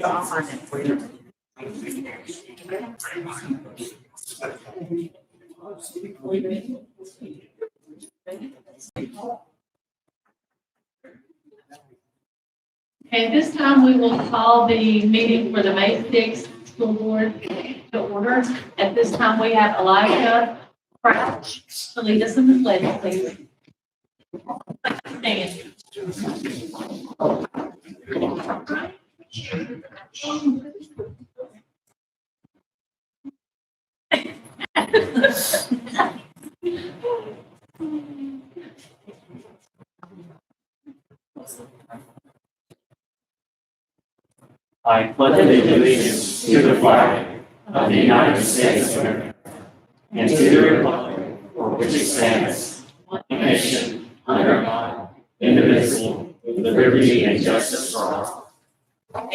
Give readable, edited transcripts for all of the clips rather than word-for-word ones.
Okay, this time we will call the meeting for the May 6th school board to order. At this time, we have Elijah Crouch to lead us in the pledge, please. Stand. I pledge allegiance to the flag of the United States of America and to the republic for which it stands, one nation, under God, indivisible, with liberty and justice for all. All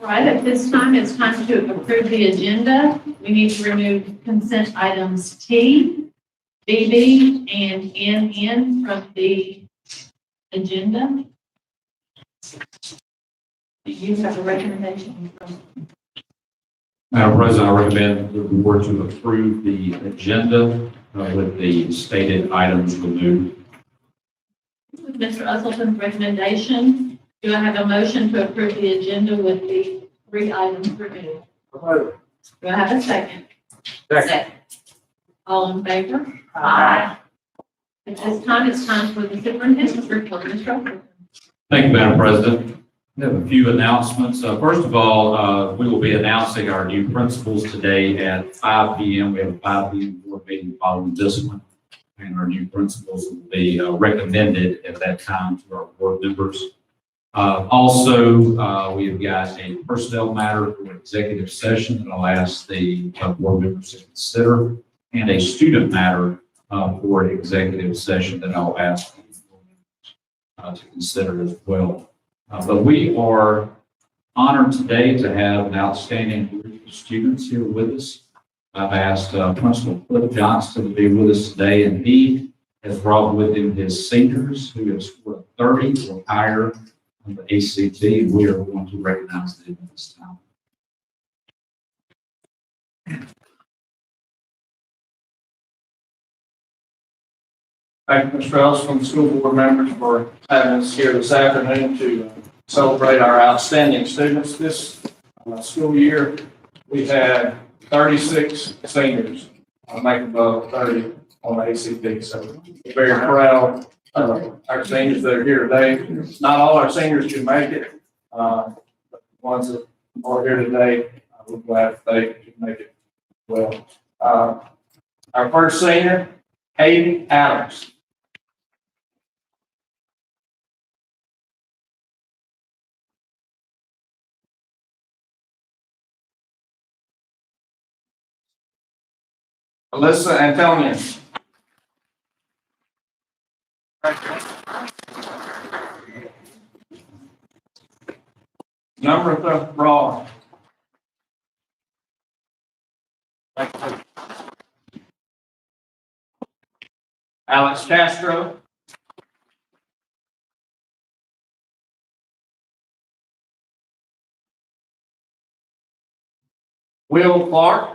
right, at this time, it's time to approve the agenda. We need to remove consent items T, BB, and NN from the agenda. Do you have a recommendation? Madam President, I recommend the board to approve the agenda with the stated items removed. With Mr. Usleton's recommendation, do I have a motion to approve the agenda with the 3 items removed? Do I have a second? Second. All in favor? Aye. At this time, it's time for the superintendent's report. Mr. Usleton. Thank you, Madam President. We have a few announcements. First of all, we will be announcing our new principals today at 5 p.m. We have a 5 p.m. board meeting following this one, and our new principals will be recommended at that time to our board members. Also, we've got a personnel matter for executive session that I'll ask the board members to consider, and a student matter for executive session that I'll ask the board members to consider as well. But we are honored today to have an outstanding group of students here with us. I've asked Principal Cliff Johnston to be with us today, and he has brought with him his seniors who have scored 30 or higher on the ACT. We are going to recognize them at this time. Thank you, Mr. Ellis, from the school board members for having us here this afternoon to celebrate our outstanding students. This school year, we had 36 seniors make above 30 on the ACT. So we're very proud of our seniors that are here today. Not all our seniors can make it. But the ones that are here today, we're glad they can make it well. Our first senior, Hayden Adams. Alyssa Antonia. Namrata Raw. Alex Castro. Will Clark.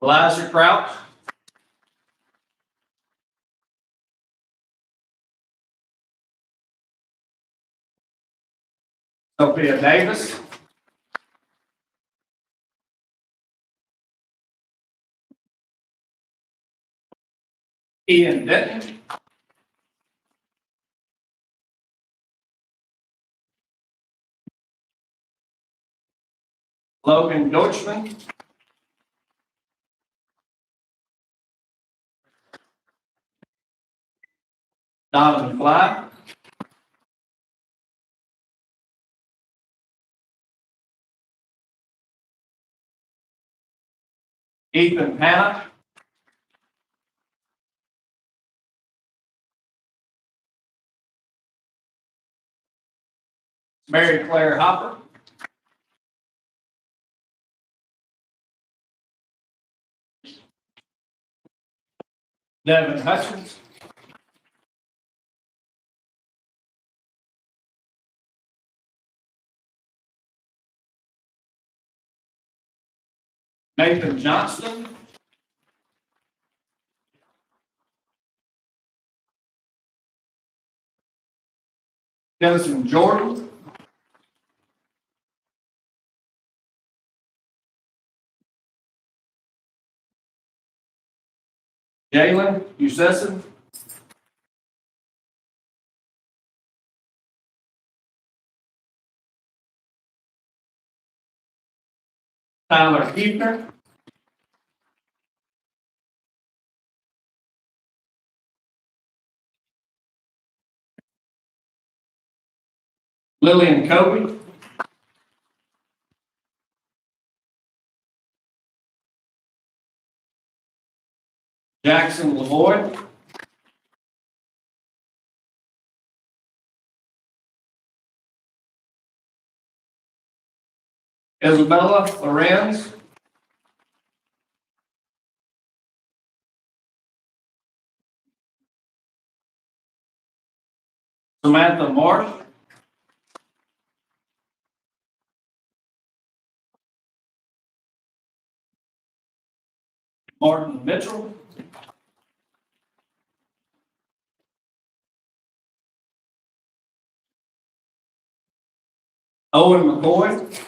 Elijah Crouch. Sophia Davis. Ian Denton. Logan Deutschman. Donovan Fly. Ethan Hanna. Mary Claire Hopper. Devin Hutchins. Nathan Johnston. Denison Jordan. Jalen Usesin. Tyler Hebner. Lillian Kobe. Jackson Lavoy. Isabella Lorenz. Samantha Marsh. Martin Mitchell. Owen McCoy.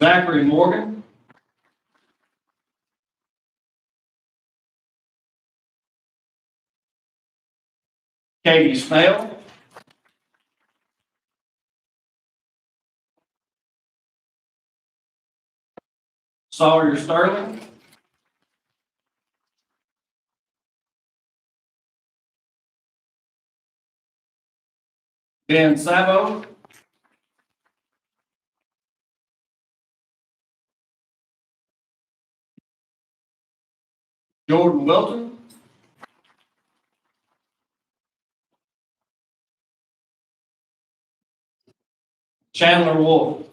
Zachary Morgan. Katie Snell. Sawyer Sterling. Ben Sabo. Jordan Wilton. Chandler Wolf.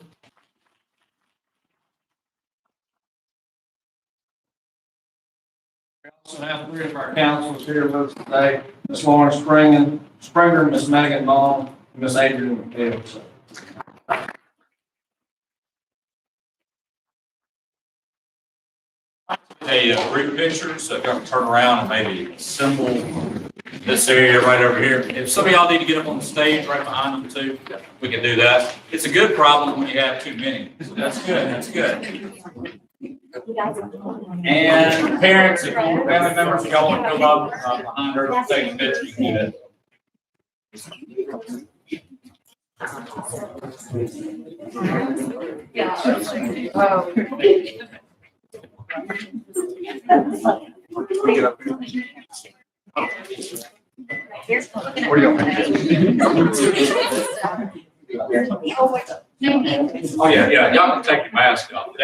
We also have three of our councils here with us today. Ms. Lauren Springer, Ms. Megan Long, and Ms. Adrian McHale. So, Group pictures, so if y'all can turn around and maybe assemble this area right over here. If some of y'all need to get up on the stage right behind them too, we can do that. It's a good problem when you have too many. So that's good, that's good. And parents and family members, if y'all want to come up behind her, take a picture, you can do that. Where do you Oh, yeah, y'all can take your mask off.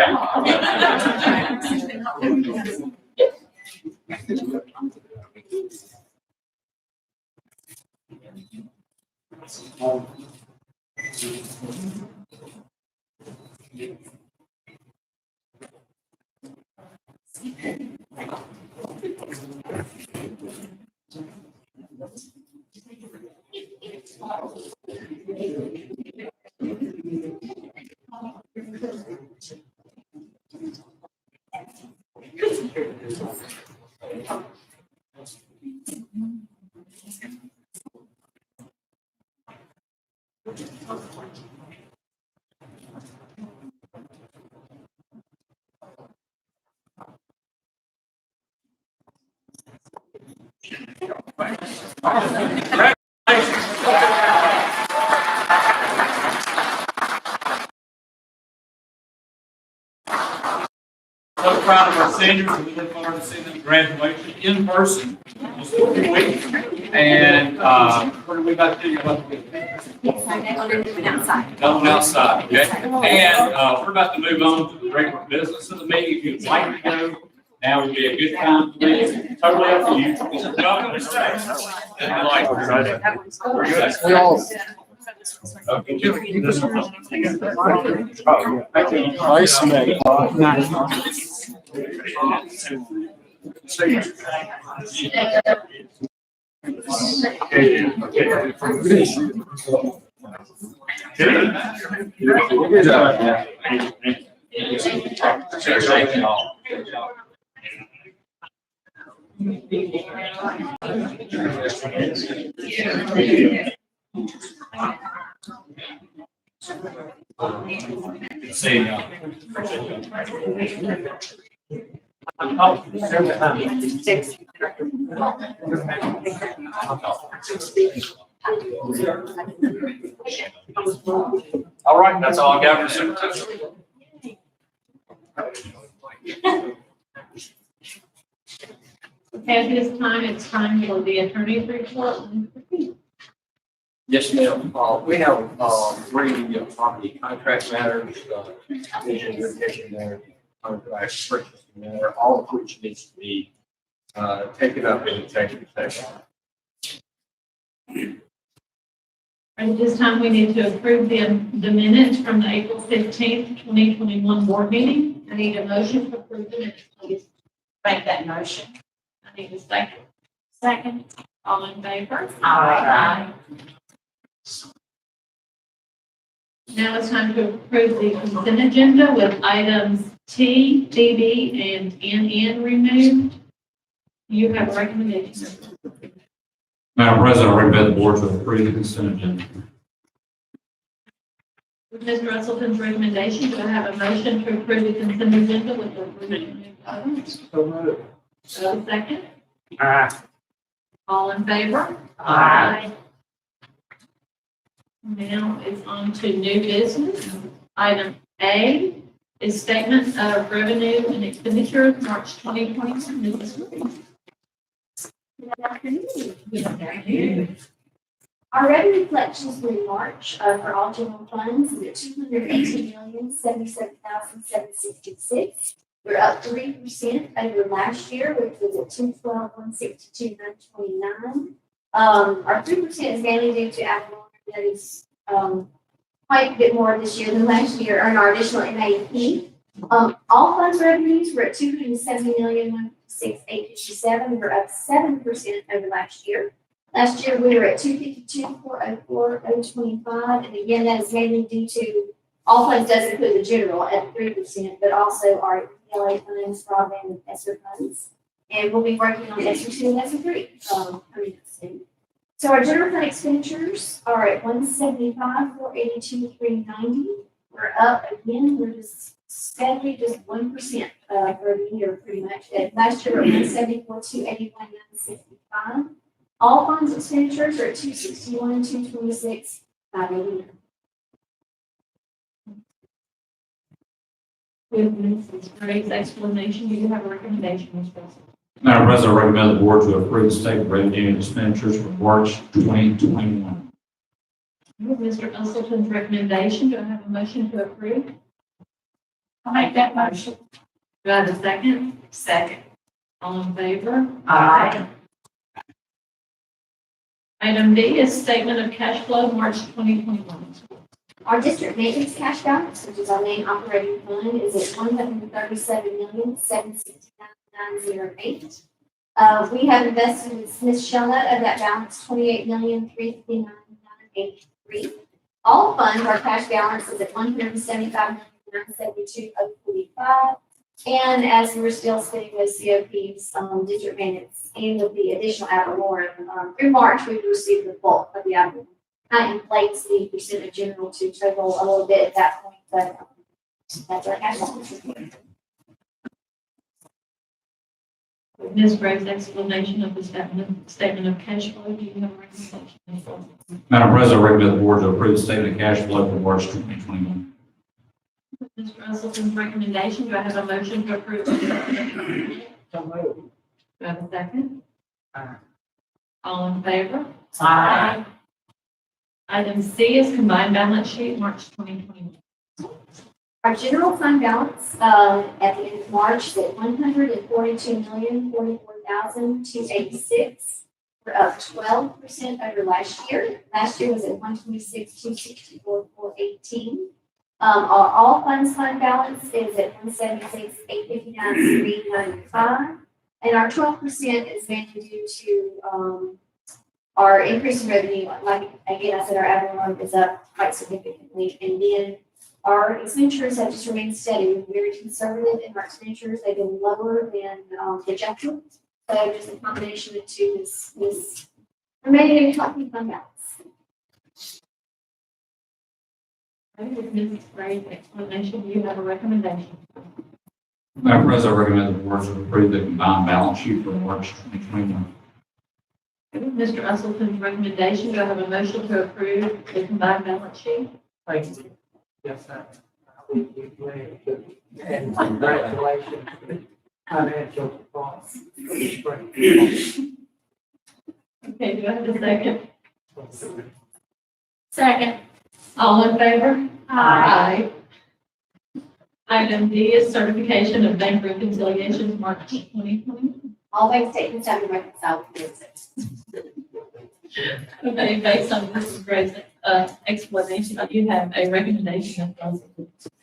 So proud of our seniors, and we look forward to seeing them graduation in person. And what are we about to do? Going outside, okay? And we're about to move on to the regular business of the meeting. If you'd like to go Now would be a good time to leave. Totally up to you. Welcome to stay. We're good. We all. Okay. Nice man. Good job. Thank you all. See you. All right, that's all I got for secretary. Okay, at this time, it's time for the attorney's report. Yes, ma'am. We have, three property contract matters, vision, irrigation there, contract purchase there, all of which needs to be, taken up in executive session. At this time, we need to approve the minutes from the April 15th, 2021 board meeting. I need a motion to approve the minutes, please. Make that motion. I need a second. Second. All in favor? Aye. Now it's time to approve the consent agenda with items T, DB, and NN removed. You have a recommendation. Madam President, I recommend the board to approve the consent agenda. With Mr. Russellson's recommendation, do I have a motion to approve the consent agenda with the removed items? So moved. Do I have a second? Aye. All in favor? Aye. Now it's on to new business. Item A is statement of revenue and expenditures, March 2021. Mrs. Green. Good afternoon. Our revenue collections through March for all general funds is at $218,077,766. We're up 3% over last year, which was at $212,162,929. Our 3% is mainly due to Avalon, that is quite a bit more this year than last year, and our additional MAP. All funds revenues were at $270,166,857. We're up 7% over last year. Last year, we were at $252,404,025, and again, that is mainly due to all funds does include the general at 3%, but also our ELA funds, broadband, and ESSER funds. And we'll be working on ESSER 2 and ESSER 3 coming up soon. So our general fund expenditures are at $175,482,390. We're up again. We're just steadily just 1% for the year, pretty much. Last year, we were $174,281,965. All funds expenditures are at $261,226,580. With Mrs. Gray's explanation, do you have a recommendation, Ms. Russell? Madam President, I recommend the board to approve the statement of revenue and expenditures for March 2021. With Mr. Usleton's recommendation, do I have a motion to approve? I'll make that motion. Do I have a second? Second. All in favor? Aye. Item B is statement of cash flow, March 2021. Our district maintenance cash balance, which is our main operating fund, is at $137,769,908. We have invested in Smith Shellnut of that balance, $28,359,983. All funds, our cash balance is at $175,972,045. And as we're still spending those COPs, district maintenance, and with the additional ad valorem, through March, we've received the bulk of the ad valorem. That inflates the percent of general to total a little bit at that point, but that's our cash balance. With Ms. Graves' explanation of the statement of cash flow, do you have a recommendation? Madam President, I recommend the board to approve the statement of cash flow for March 2021. Mr. Russellson's recommendation, do I have a motion to approve? Do I have a second? All in favor? Aye. Item C is combined balance sheet, March 2021. Our general fund balance, at the end of March is at $142,044,286. We're up 12% over last year. Last year was at $126,264,418. Our all funds fund balance is at $176,859,395. And our 12% is mainly due to, our increase in revenue. Like, again, I said, our ad valorem is up quite significantly. And then our expenditures have just remained steady. We're very conservative in our expenditures. They've been lower than projected. So just a combination of the two is remaining in healthy fund balance. With Mrs. Gray's explanation, do you have a recommendation? Madam President, I recommend the board to approve the combined balance sheet for March 2021. With Mr. Usleton's recommendation, do I have a motion to approve the combined balance sheet? Thank you. Yes, sir. And congratulations to the financial performance. Okay, do I have a second? Second. All in favor? Aye. Item D is certification of bank reconciliations, March 2020. All bank statements have been reconciled with the Okay, based on Mrs. Gray's explanation, I do have a recommendation of council.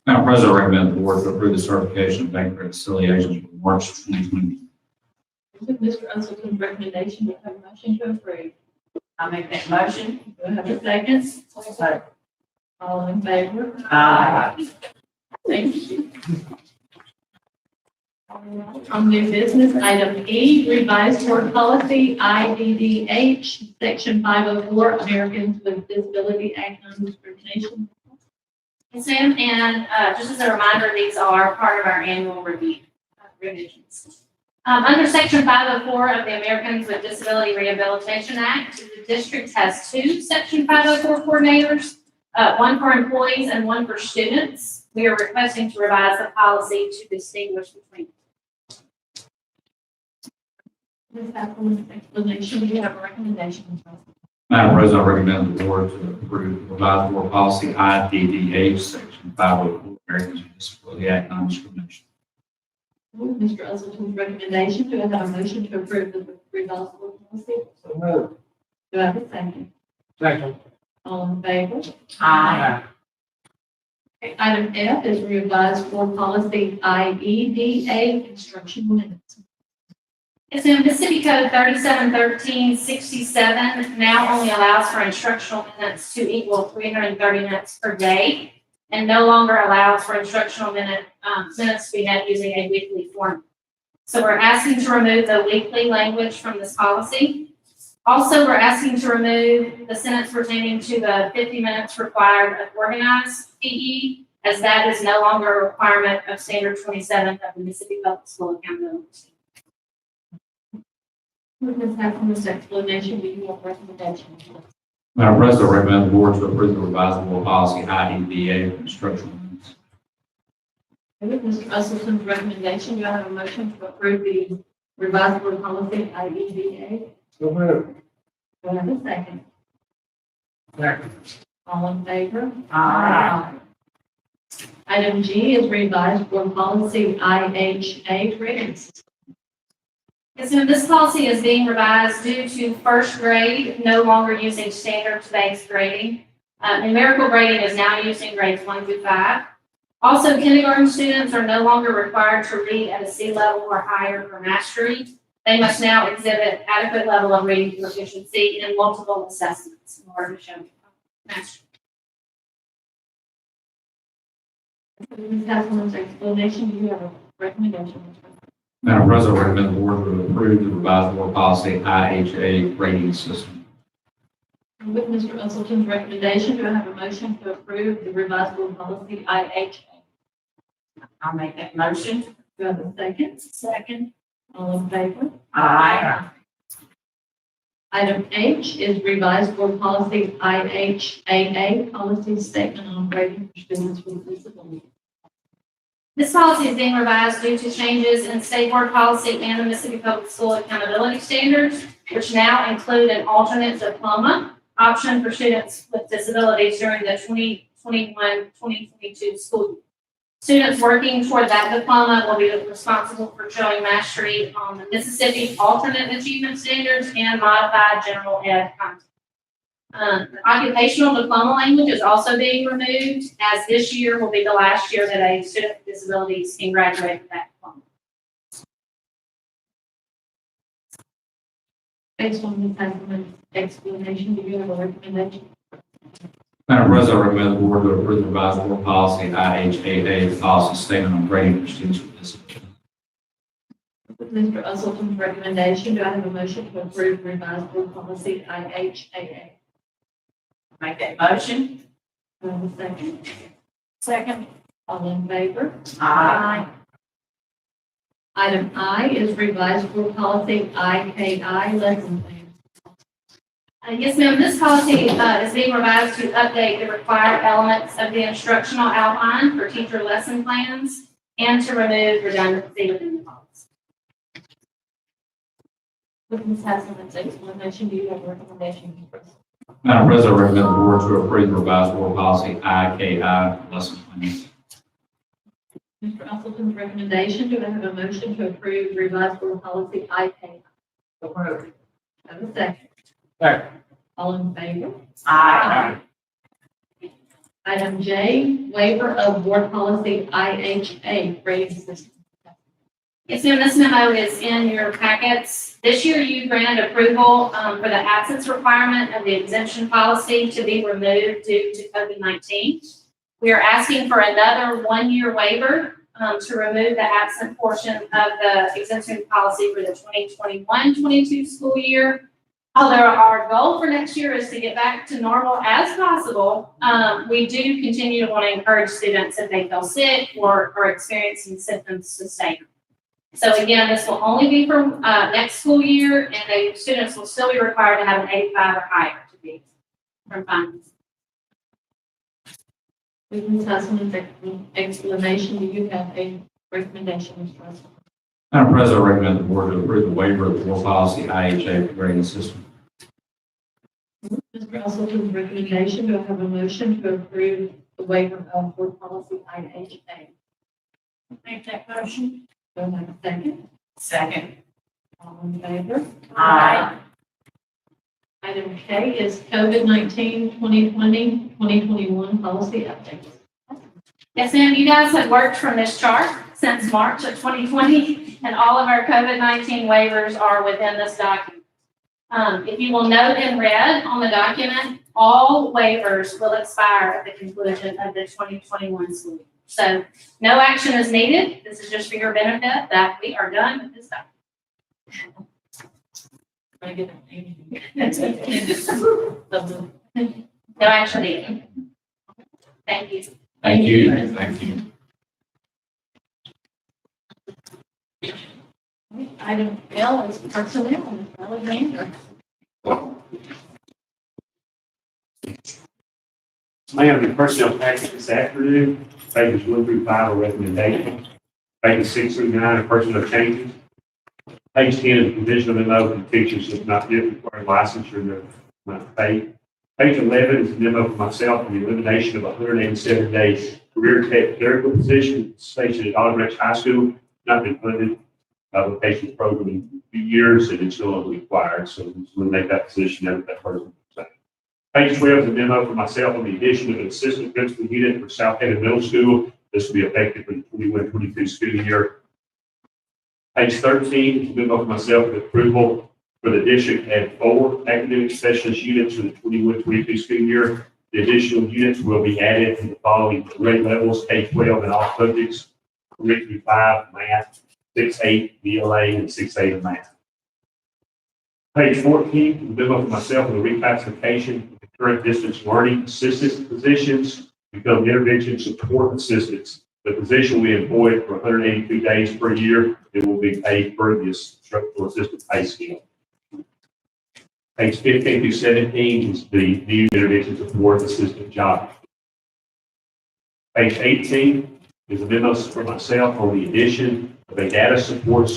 Madam President, I recommend the board to approve the certification of bank reconciliations for March 2020. With Mr. Usleton's recommendation, do I have a motion to approve? I'll make that motion. Do I have a second? All in favor? Aye. Thank you. On new business, item E, revised board policy, IDDH, section 504, Americans with Disability Act non-discrimination. Yes, ma'am, and just as a reminder, these are part of our annual review revisions. Under section 504 of the Americans with Disability Rehabilitation Act, the district has two section 504 coordinators, one for employees and one for students. We are requesting to revise the policy to distinguish between. Ms. Appleman's explanation, do you have a recommendation? Madam President, I recommend the board to approve the revised board policy IDDH, section 504, Americans with Disability Act non-discrimination. With Mr. Usleton's recommendation, do I have a motion to approve the revised board policy? So moved. Do I have a second? Second. All in favor? Aye. Okay, item F is revised board policy IEDA, instructional minutes. Yes, ma'am, Mississippi Code 371367 now only allows for instructional minutes to equal 330 minutes per day, and no longer allows for instructional minutes to be had using a weekly format. So we're asking to remove the weekly language from this policy. Also, we're asking to remove the sentence pertaining to the 50 minutes required of organized PE, as that is no longer a requirement of standard 27 of the Mississippi Public School Accountability. With Ms. Appleman's explanation, do you have a recommendation? Madam President, I recommend the board to approve the revised board policy IEDA for instructional minutes. With Mr. Usleton's recommendation, do I have a motion to approve the revised board policy IEDA? So moved. Do I have a second? Second. All in favor? Aye. Item G is revised board policy IHA, rating system. Yes, ma'am, this policy is being revised due to first grade no longer using standards-based grading. Numerical grading is now using grades 1 through 5. Also, kindergarten students are no longer required to read at a C level or higher for mastery. They must now exhibit adequate level of reading proficiency in multiple assessments in order to show mastery. Ms. Appleman's explanation, do you have a recommendation? Madam President, I recommend the board to approve the revised board policy IHA rating system. With Mr. Usleton's recommendation, do I have a motion to approve the revised board policy IHA? I'll make that motion. Do I have a second? Second. All in favor? Aye. Item H is revised board policy IHAA, policy statement on grading for students with disabilities. This policy is being revised due to changes in state board policy and the Mississippi Public School Accountability Standards, which now include an alternate diploma option for students with disabilities during the 2021-2022 school year. Students working toward that diploma will be responsible for showing mastery on the Mississippi Alternate Achievement Standards and Modified General Ed content. The occupational diploma language is also being removed, as this year will be the last year that a student with disabilities can graduate with that diploma. Based on the Councilman's explanation, do you have a recommendation? Madam President, I recommend the board to approve the revised board policy IHAA, the policy statement on grading for students with disabilities. With Mr. Usleton's recommendation, do I have a motion to approve revised board policy IHAA? Make that motion. Do I have a second? Second. All in favor? Aye. Item I is revised board policy IKI, lesson plans. Yes, ma'am, this policy is being revised to update the required elements of the instructional outline for teacher lesson plans and to remove redundancy within the policy. With Ms. Hasselman's explanation, do you have a recommendation, Mr. President? Madam President, I recommend the board to approve the revised board policy IKI, lesson plans. Mr. Usleton's recommendation, do I have a motion to approve revised board policy IKI? Approved. Have a second. Second. All in favor? Aye. Item J, waiver of board policy IHA, grading system. Yes, ma'am, this memo is in your packets. This year you granted approval for the absence requirement of the exemption policy to be removed due to COVID-19. We are asking for another one-year waiver to remove the absent portion of the exemption policy for the 2021-22 school year. Although our goal for next year is to get back to normal as possible, we do continue to want to encourage students if they feel sick or are experiencing symptoms to stay home. So again, this will only be for next school year, and the students will still be required to have an 85 or higher to be from finance. With Ms. Hasselman's explanation, do you have a recommendation, Mr. President? Madam President, I recommend the board to approve the waiver of the board policy IHA for grading system. Mr. Usleton's recommendation, do I have a motion to approve the waiver of board policy IHA? Make that motion. Do I have a second? Second. All in favor? Aye. Item K is COVID-19 2020-2021 policy updates. Yes, ma'am, you guys have worked from this chart since March of 2020, and all of our COVID-19 waivers are within this document. If you will note in red on the document, all waivers will expire at the conclusion of the 2021 school year. So no action is needed. This is just for your benefit that we are done with this document. Can I get a name? No action needed. Thank you. Thank you. Thank you. Item L is personnel, Ms. Alexander. Ma'am, the personnel package this afternoon, pages 1 through 5 are recommendations. Pages 6 through 9 are personnel changes. Page 10 is provisional memo from teachers that not yet requiring licensure and they're not paid. Page 11 is a memo for myself on the elimination of 187 days career tech clerical position stationed at Olive Branch High School, not been funded vocational program in 2 years, and it's no longer required. So we eliminate that position and that person. Page 12 is a memo for myself on the addition of an assistant principal unit for South Haven Middle School. This will be effective for the 21-22 school year. Page 13 is a memo for myself with approval for the district to add 4 academic specialist units for the 21-22 school year. The additional units will be added to the following grade levels: K-12 in all subjects, 3 through 5 math, 6-8 BLA, and 6-8 math. Page 14 is a memo for myself on the reclassification of the current distance learning assistant positions to become intervention support assistants. The position will be employed for 182 days per year. It will be paid per the instructional assistant pay scale. Page 15 through 17 is the new intervention support assistant job. Page 18 is a memo for myself on the addition of a data support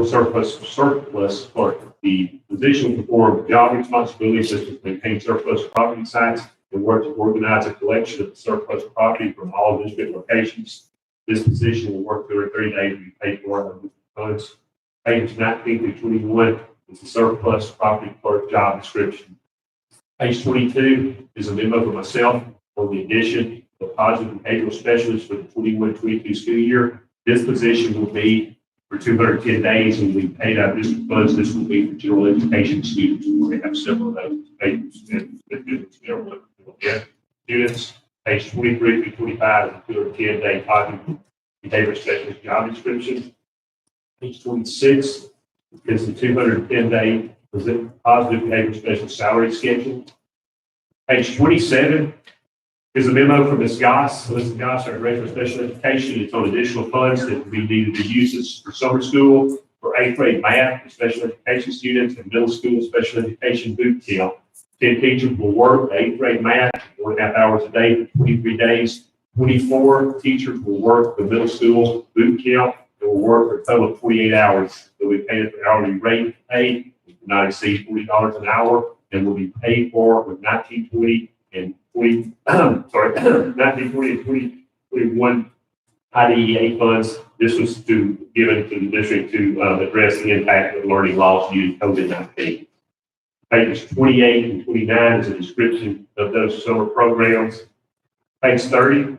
surplus clerk. The position will perform job responsibilities such as maintain surplus property sites and work to organize a collection of surplus property from all district locations. This position will work 2 or 3 days to be paid for out of funds. Pages 19 through 21 is the surplus property clerk job description. Page 22 is a memo for myself on the addition of positive behavioral specialist for the 21-22 school year. This position will be for 210 days and will be paid out of district funds. This will be for general education students. We have several of those students. Page 23 through 25 is a 210-day positive behavior specialist job description. Page 26 is the 210-day positive behavior specialist salary schedule. Page 27 is a memo from Ms. Goss. Ms. Goss, our Director of Special Education. It's on additional funds that will be needed to use this for summer school, for 8th grade math for special education students, and middle school special education boot camp. 10 teachers will work 8th grade math 4.5 hours a day for 23 days. 24 teachers will work the middle school boot camp. They will work for a total of 48 hours. They'll be paid at the hourly rate paid, not exceed $40 an hour, and will be paid for with 1920 and 1920 and 2021 IDEA funds. This was given to the district to address the impact of learning loss due to COVID-19. Pages 28 and 29 is a description of those summer programs. Page 30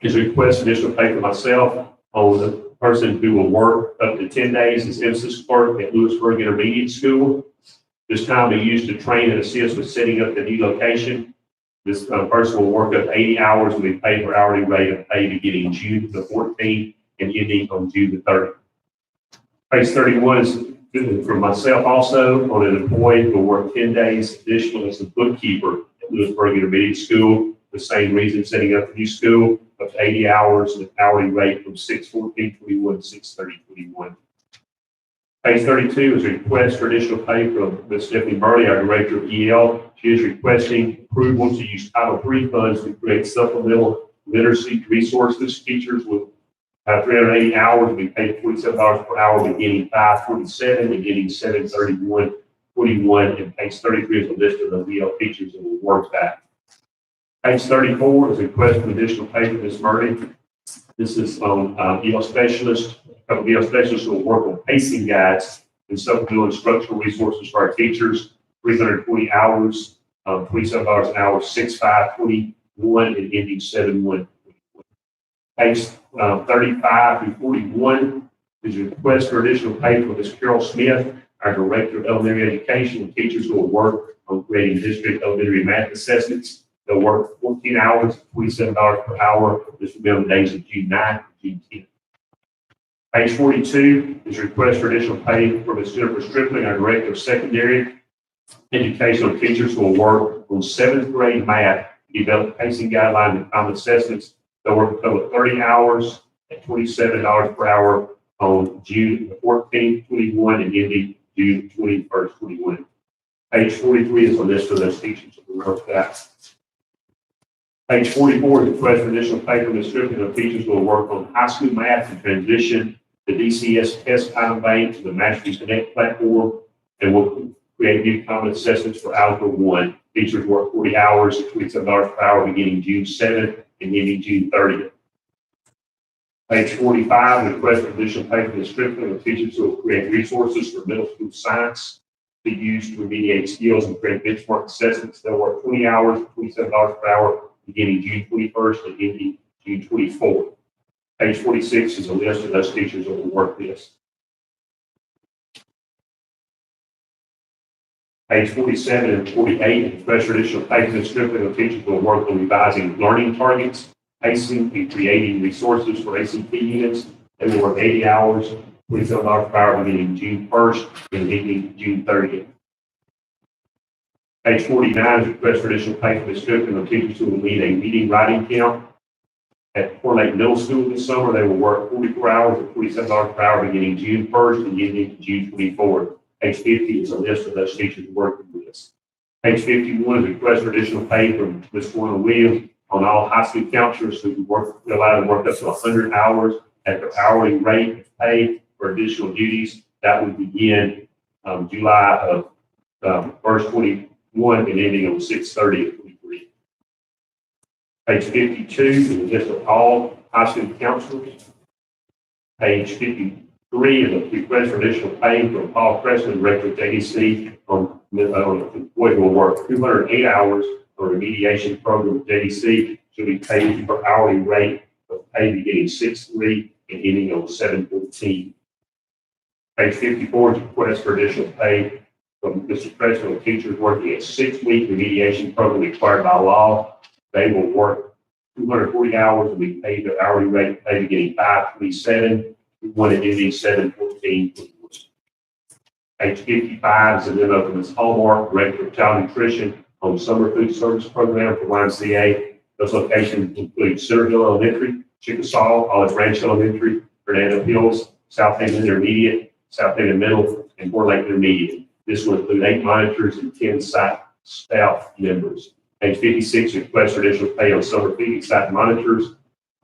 is a request additional pay for myself on the person who will work up to 10 days as emphasis clerk at Lewisburg Intermediate School. This time will be used to train and assist with setting up the new location. This person will work up 80 hours and be paid for hourly rate of pay beginning June the 14th and ending on June the 30th. Page 31 is for myself also on an employee who will work 10 days additional as a bookkeeper at Lewisburg Intermediate School. The same reason, setting up a new school of 80 hours and an hourly rate from 6/14/21 to 6/30/21. Page 32 is a request for additional pay from Ms. Stephanie Burley, our Director of EL. She is requesting approval to use Title III funds to create supplemental literacy resources. Teachers with 380 hours will be paid $47 per hour beginning 5/27, beginning 7/31/21, and page 33 is a list of the EL teachers that will work that. Page 34 is a request for additional pay from Ms. Murray. This is on EL specialist. A couple of EL specialists will work on pacing guides and supplemental instructional resources for our teachers. 320 hours, $27 an hour, 6/5/21, and ending 7/1. Page 35 through 41 is a request for additional pay for Ms. Carol Smith, our Director of Elementary Education, and teachers who will work on creating district elementary math assessments. They'll work 14 hours, $27 per hour. This will be on the days of June 9th and June 10th. Page 42 is a request for additional pay for Ms. Jennifer Stripling, our Director of Secondary Educational teachers who will work on 7th grade math, develop pacing guidelines and common assessments. They'll work a total of 30 hours at $27 per hour on June the 14th, 21, and ending June 21st, 21. Page 43 is a list of those teachers that we work that. Page 44 is a request for additional pay from the description of teachers who will work on high school math and transition the DCS test time bank to the Mastery Connect platform, and will create new common assessments for Algebra 1. Teachers work 40 hours at $27 per hour beginning June 7th and ending June 30th. Page 45 is a request for additional pay from the description of teachers who will create resources for middle school science to use to remediate skills and create benchmark assessments. They'll work 20 hours at $27 per hour beginning June 21st and ending June 24th. Page 46 is a list of those teachers that will work this. Page 47 and 48, request for additional pay from the description of teachers who will work on revising learning targets, pacing, and creating resources for ACT units. They will work 80 hours, $27 per hour beginning June 1st and ending June 30th. Page 49 is request for additional pay for the description of teachers who will lead a reading writing camp at Fort Lake Middle School this summer. They will work 44 hours at $47 per hour beginning June 1st and ending June 24th. Page 50 is a list of those teachers working with us. Page 51 is a request for additional pay from Ms. Warner Williams on all high school counselors who are allowed to work up to 100 hours at their hourly rate of pay for additional duties. That would begin July of 1st, 21 and ending on 6/30 of 23. Page 52 is a list of all high school counselors. Page 53 is a request for additional pay from Paul Preston, Director of JDC, on employee who will work 208 hours on a remediation program with JDC, should be paid for hourly rate of pay beginning 6/3 and ending on 7/14. Page 54 is a request for additional pay from Mr. Preston on teachers working a 6-week remediation program required by law. They will work 240 hours and be paid their hourly rate of pay beginning 5/27, one ending 7/14. Page 55 is a memo from Ms. Hallmark, Director of Child Nutrition, on summer food service program for YMCA. Those locations include Centerville Elementary, Chickasaw, Olive Branch Elementary, Fernando Hills, South Haven Intermediate, South Haven Middle, and Fort Lake Intermediate. This will include 8 monitors and 10 site staff members. Page 56, request for additional pay on summer feeding site monitors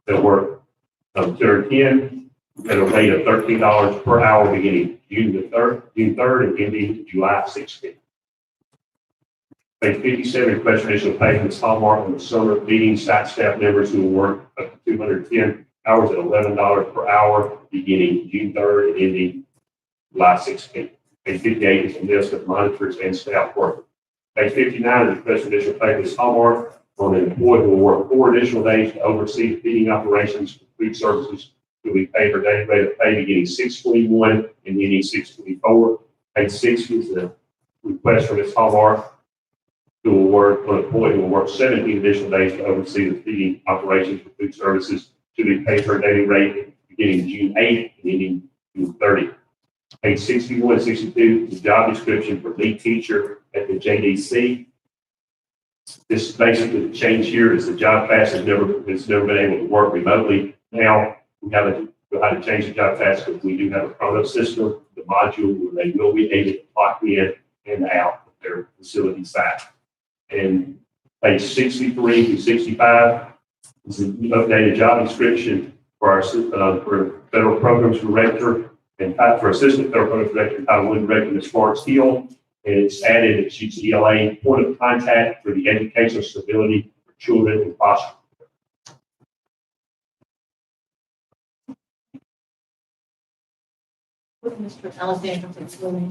that work 210 at a rate of $13 per hour beginning June 3rd and ending July 16th. Page 57, request for additional pay from Ms. Hallmark on the summer feeding site staff members who will work up to 210 hours at $11 per hour beginning June 3rd and ending July 16th. Page 58 is a list of monitors and staff workers. Page 59 is request for additional pay from Ms. Hallmark on an employee who will work 4 additional days to oversee feeding operations for food services, who will be paid her daily rate of pay beginning 6/21 and ending 6/24. Page 60 is the request from Ms. Hallmark, who will work, an employee who will work 17 additional days to oversee the feeding operations for food services, to be paid her daily rate beginning June 8th and ending June 30th. Page 61 and 62 is the job description for lead teacher at the JDC. This is basically the change here is the job class has never been able to work remotely. Now we have to know how to change the job class because we do have a Chronos system, the module where they will be able to clock in and out of their facility site. And page 63 through 65 is an updated job description for our for federal programs director and for assistant federal programs director, Title I director, Ms. Florence Hill. And it's added that she's the ELA point of contact for the educational stability for children in foster. Mr. Alexander,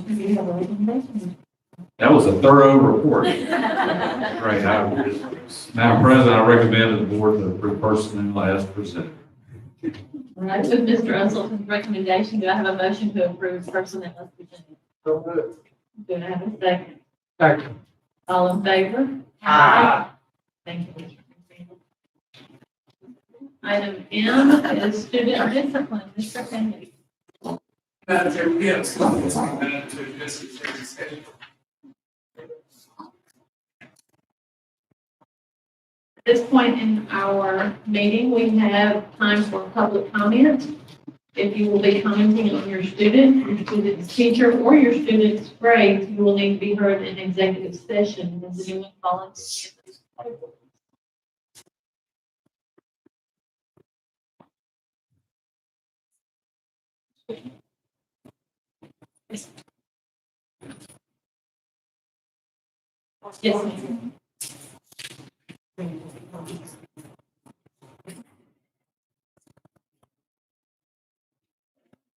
do you have a recommendation? That was a thorough report. Great. Madam President, I recommend the board to approve personnel as presented. All right, with Mr. Usleton's recommendation, do I have a motion to approve personnel as presented? So good. Do I have a second? Second. All in favor? Aye. Thank you, Mr. Campbell. Item M is student discipline. Mr. Kennedy. Madam Chair, we have some minutes to address the schedule. At this point in our meeting, we have time for public comment. If you will be commenting on your student, your student's teacher, or your student's grade, you will need to be heard in executive session. Does anyone volunteer? Yes, ma'am.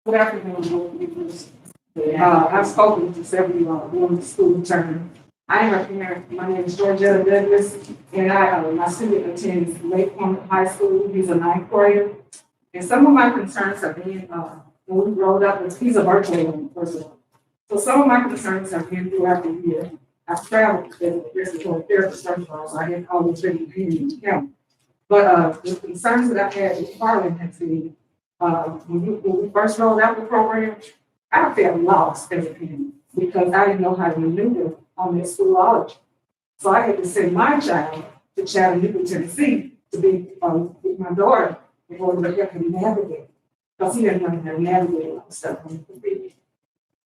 Good afternoon, board members. I've spoken to several during the school term. I am a parent. My name is Georgetta Douglas, and my student attends Lake Point High School. He's a 9th grader. And some of my concerns have been, when we rolled up, he's a virtual person. So some of my concerns have been throughout the year. I've traveled as a physical therapist, so I had always been in county. But the concerns that I've had with Harlan has been, when we first rolled out the program, I felt lost as a parent because I didn't know how to maneuver on this schoolology. So I had to send my child to Chattanooga, Tennessee to be with my daughter in order to help him navigate because he didn't know how to navigate a lot of stuff on the computer.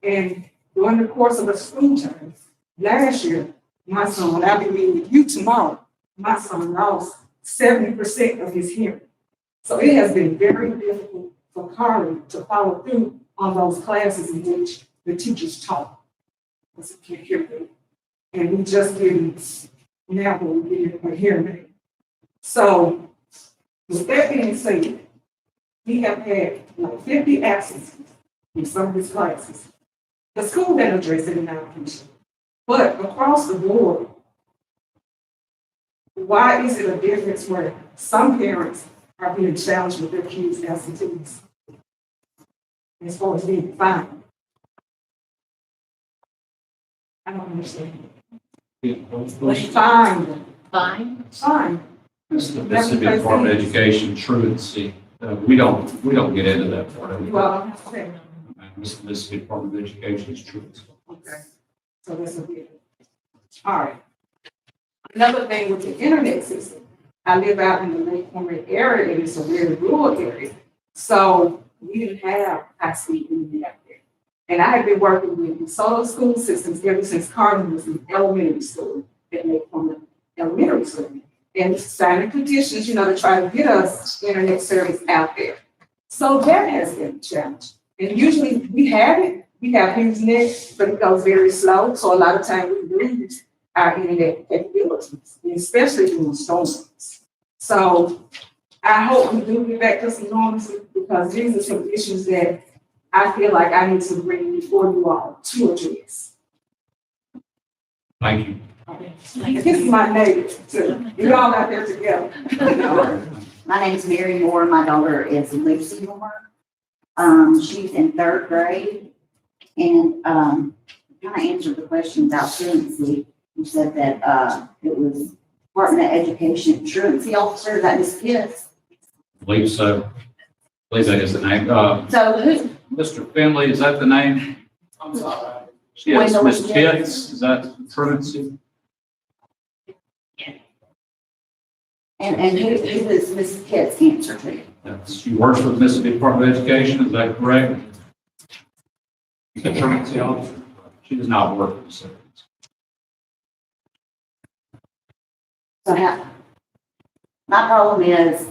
And during the course of the school term, last year, my son, when I'll be meeting with you tomorrow, my son lost 70% of his hearing. So it has been very difficult for Carly to follow through on those classes in which the teachers taught. Because he can't hear me. And we just didn't, now we're getting a hearing aid. So with that being said, we have had like 50 absences in some of these classes. The school didn't address it in our application, but across the board, why is it a difference where some parents are being challenged with their kids' absenteeism? As far as being fined. I don't understand. Fined, Fine. fined. Mississippi Department of Education truancy. We don't get into that part of it. Well, I have to say, Mississippi Department of Education is truancy. okay, so that's a big. All right. Another thing with the internet system, I live out in the Lake Cornwall area, and it's a very rural area. So we didn't have high-speed internet out there. And I have been working with DeSoto school systems ever since Carter was in elementary school, at Lake Cornwall Elementary School. And signing petitions, to try to get us internet service out there. So that has been a challenge. And usually we have it, we have HughesNet, but it goes very slow. So a lot of times we lose our internet capabilities, especially during storms. So I hope we do get back to some normalcy, because these are some issues that I feel like I need to bring before you all to address. Thank you. This is my neighbor, too. You're all out there together. My name's Mary Moore. My daughter is Lucy Moore. She's in 3rd grade. And kind of answered the question about truancy. You said that it was Department of Education truancy officer, that was Pitts. I believe so. I believe that is the name. So who, Mr. Finley, is that the name? I'm sorry. Yes, Wendell Ms. Pitts. Pitts, is that truancy? and who is Mrs. Pitts answer to? She works for the Mississippi Department of Education, is that correct? The truancy officer? She does not work for the city. So my problem is,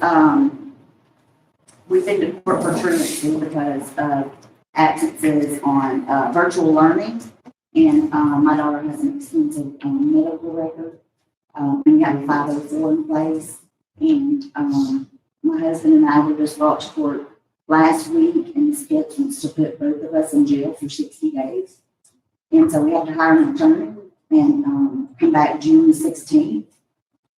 we've been to court for truancy because of absences on, virtual learning. And, my daughter has an extensive, medical record. And we have a 504 in place. And, my husband and I were just brought to court last week, and Ms. Pitts wants to put both of us in jail for 60 days. And so we have to hire an attorney and, come back June 16th.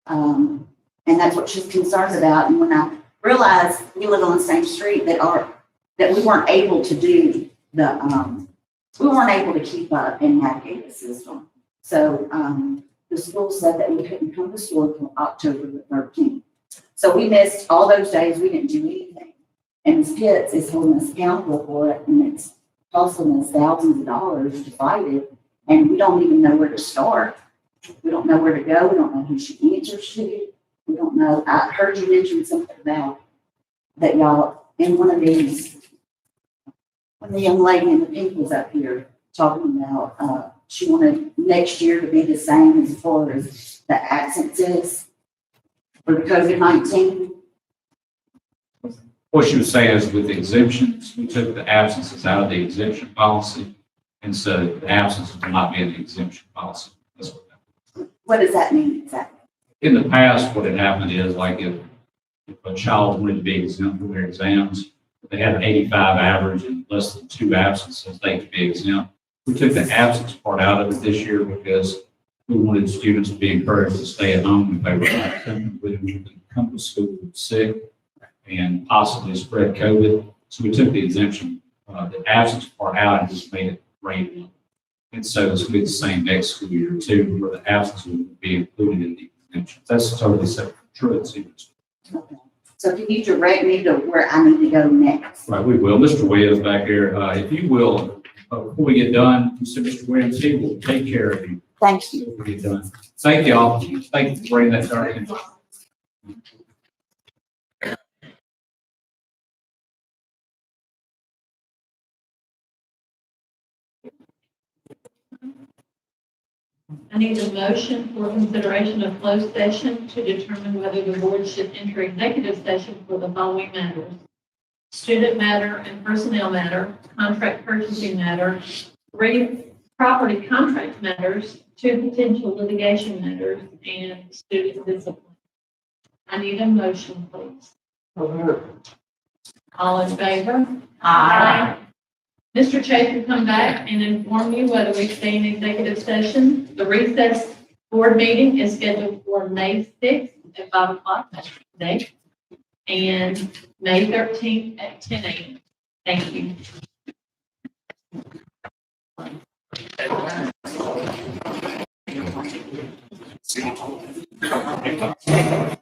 And that's what she's concerned about. And when I realized we live on the same street that we weren't able to do we weren't able to keep up and navigate the system. So, the school said that we couldn't come to school until October the 13th. So we missed all those days. We didn't do anything. And Ms. Pitts is holding us accountable for it, and it's costing us thousands of dollars to fight it. And we don't even know where to start. We don't know where to go. We don't know who she answers to. We don't know. I heard you mention something about that y'all, in one of these, when the young lady in the pink was up here talking about, she wanted next year to be the same as far as the absences for the COVID-19. What she was saying is with the exemptions, we took the absences out of the exemption policy, and so the absences will not be in the exemption policy. That's what happened. What does that mean exactly? In the past, what had happened is like if a child wanted to be exempt from their exams, if they had an 85 average and less than 2 absences, they could be exempt. We took the absence part out of it this year because we wanted students to be encouraged to stay at home if they were absent, we didn't come to school sick and possibly spread COVID. So we took the exemption, the absence part out and just made it rate. And so it's going to be the same next school year too, where the absence will be included in the exemption. That's totally separate from truancy. Okay. So can you direct me to where I need to go next? Right, we will. Mr. Williams back here, if you will, before we get done, Mr. Williams, he will take care of you. Thank you. Before we get done. Thank you all. Thank you for bringing that to our attention. I need a motion for consideration of closed session to determine whether the board should enter executive session for the following matters: student matter and personnel matter, contract purchasing matter, 3 property contract matters, 2 potential litigation matters, and student discipline. I need a motion, please. All in favor? Mr. Chase will come back and inform you whether we stay in executive session. The recess board meeting is scheduled for May 6th at 5 o'clock, that's today, and May 13th at 10 a.m. Thank you.